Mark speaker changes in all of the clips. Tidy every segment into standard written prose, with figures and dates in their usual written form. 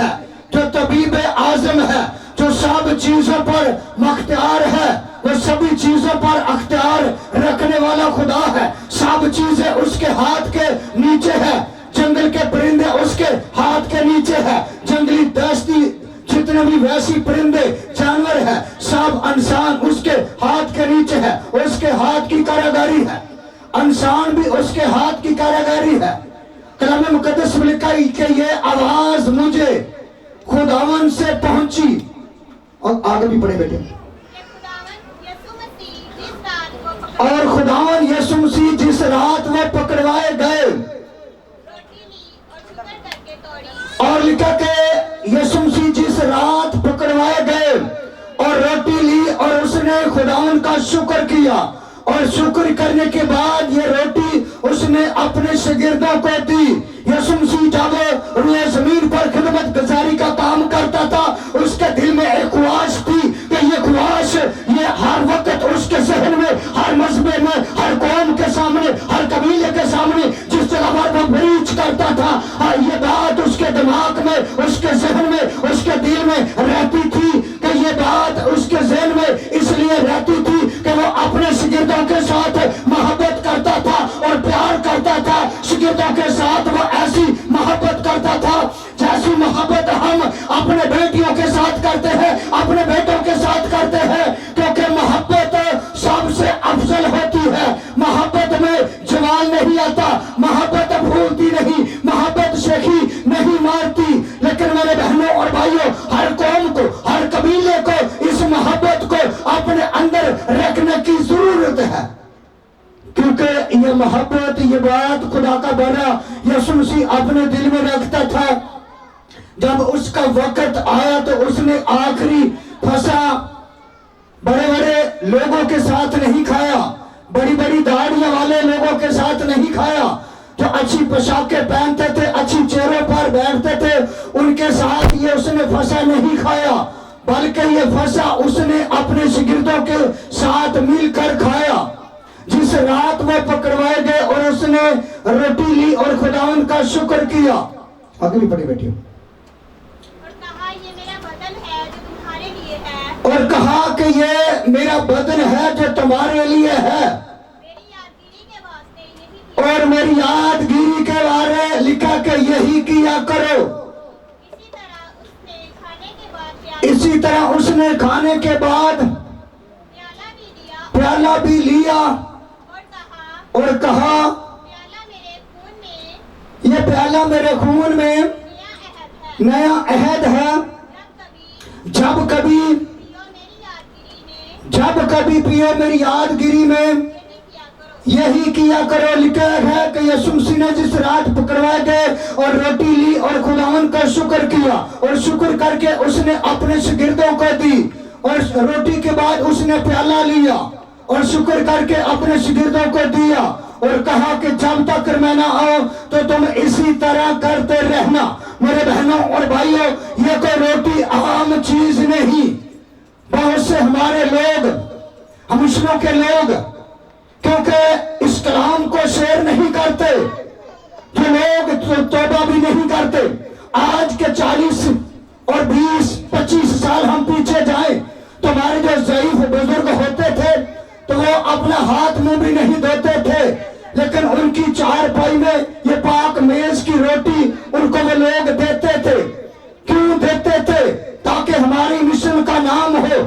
Speaker 1: ہے، جو طبیب اعظم ہے، جو سب چیزوں پر مختار ہے، وہ سبھی چیزوں پر اختیار رکھنے والا خدا ہے۔ سب چیزیں اس کے ہاتھ کے نیچے ہے، جنگل کے پرندے اس کے ہاتھ کے نیچے ہے، جنگلی دستی جتنے بھی ویسی پرندے جانور ہے، سب انسان اس کے ہاتھ کے نیچے ہے، اس کے ہاتھ کی کاریگری ہے، انسان بھی اس کے ہاتھ کی کاریگری ہے۔ کلام مقدس میں لکھا ہے کہ یہ آواز مجھے خداوند سے پہنچی، اور آگے بھی پڑھے بیٹے، اور خداوند یسوع مسیح جس رات وہ پکڑوائے گئے، اور لکھا کہ یسوع مسیح جس رات پکڑوائے گئے اور روٹی لی اور اس نے خداوند کا شکر کیا، اور شکر کرنے کے بعد یہ روٹی اس نے اپنے شاگردوں کو دی۔ یسوع مسیح جب روئے زمین پر خدمت گزاری کا کام کرتا تھا، اس کے دل میں ایک خواہش تھی کہ یہ خواہش یہ ہر وقت اس کے ذہن میں، ہر مذہبے میں، ہر قوم کے سامنے، ہر قبیلے کے سامنے جس جگہ پر وہ پریچ کرتا تھا، یہ بات اس کے دماغ میں، اس کے ذہن میں، اس کے دل میں رہتی تھی کہ یہ بات اس کے ذہن میں اس لیے رہتی تھی کہ وہ اپنے شاگردوں کے ساتھ محبت کرتا تھا اور پیار کرتا تھا۔ شاگردوں کے ساتھ وہ ایسی محبت کرتا تھا جیسی محبت ہم اپنے بیٹیوں کے ساتھ کرتے ہیں، اپنے بیٹوں کے ساتھ کرتے ہیں، کیونکہ محبت سب سے افضل ہوتی ہے۔ محبت میں جوال نہیں آتا، محبت بھولتی نہیں، محبت شیخی نہیں مارتی۔ لیکن میرے بہنوں اور بھائیوں، ہر قوم کو، ہر قبیلے کو اس محبت کو اپنے اندر رکھنے کی ضرورت ہے، کیونکہ یہ محبت، یہ بات خدا کا بنا یسوع مسیح اپنے دل میں رکھتا تھا۔ جب اس کا وقت آیا تو اس نے آخری فسح بڑے بڑے لوگوں کے ساتھ نہیں کھایا، بڑی بڑی داڑھیاں والے لوگوں کے ساتھ نہیں کھایا، جو اچھی پوشاکیں پہنتے تھے، اچھی چیئروں پر بیٹھتے تھے، ان کے ساتھ یہ اس نے فسح نہیں کھایا، بلکہ یہ فسح اس نے اپنے شاگردوں کے ساتھ مل کر کھایا۔ جس رات وہ پکڑوائے گئے اور اس نے روٹی لی اور خداوند کا شکر کیا۔ آگے بھی پڑھی بیٹھیے۔ اور کہا کہ یہ میرا بدن ہے جو تمہارے لیے ہے، اور میری یادگیری کے بارے لکھا کہ یہی کیا کرو۔ اسی طرح اس نے کھانے کے بعد پیالہ بھی لیا اور کہا یہ پیالہ میرے خون میں نیا عہد ہے، جب کبھی پیو میری یادگیری میں یہی کیا کرو۔ لکھا ہے کہ یسوع مسیح نے جس رات پکڑوائے گئے اور روٹی لی اور خداوند کا شکر کیا، اور شکر کر کے اس نے اپنے شاگردوں کو دی، اور روٹی کے بعد اس نے پیالہ لیا اور شکر کر کے اپنے شاگردوں کو دیا اور کہا کہ جب تک میں نہ آؤں تو تم اسی طرح کرتے رہنا۔ میرے بہنوں اور بھائیوں، یہ کوئی روٹی عام چیز نہیں۔ بہت سے ہمارے لوگ، ہم مسلموں کے لوگ، کیونکہ اس کلام کو شیئر نہیں کرتے، جو لوگ توبہ بھی نہیں کرتے، آج کے 40 اور 20-25 سال ہم پیچھے جائیں تو ہمارے جو ضعیف بزرگ ہوتے تھے تو وہ اپنا ہاتھ منہ بھی نہیں دھوتے تھے، لیکن ان کی چارپائی میں یہ پاک میز کی روٹی ان کو وہ لوگ دیتے تھے۔ کیوں دیتے تھے؟ تاکہ ہماری مشن کا نام ہو۔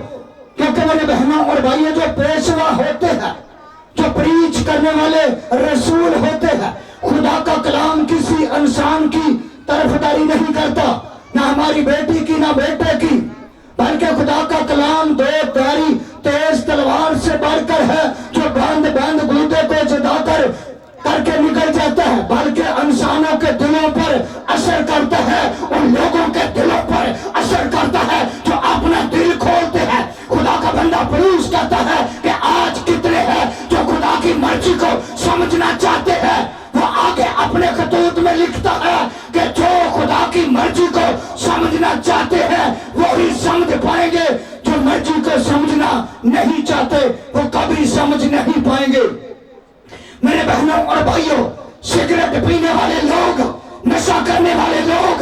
Speaker 1: کیونکہ میرے بہنوں اور بھائیوں، جو پیشوا ہوتے ہیں، جو پریچ کرنے والے رسول ہوتے ہیں، خدا کا کلام کسی انسان کی طرفداری نہیں کرتا، نہ ہماری بیٹی کی نہ بیٹے کی، بلکہ خدا کا کلام دو دھاری تیز تلوار سے بڑھ کر ہے، جو بند گودے کو جدا کر کے نکل جاتا ہے، بلکہ انسانوں کے دلوں پر اثر کرتا ہے، ان لوگوں کے دلوں پر اثر کرتا ہے جو اپنا دل کھولتے ہیں۔ خدا کا بندہ پریچ کرتا ہے کہ آج کتنے ہیں جو خدا کی مرضی کو سمجھنا چاہتے ہیں۔ وہ آگے اپنے خطوط میں لکھتا ہے کہ جو خدا کی مرضی کو سمجھنا چاہتے ہیں وہی سمجھ پائیں گے، جو مرضی کو سمجھنا نہیں چاہتے وہ کبھی سمجھ نہیں پائیں گے۔ میرے بہنوں اور بھائیوں، سگریٹ پینے والے لوگ، نشہ کرنے والے لوگ،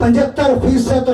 Speaker 1: 75%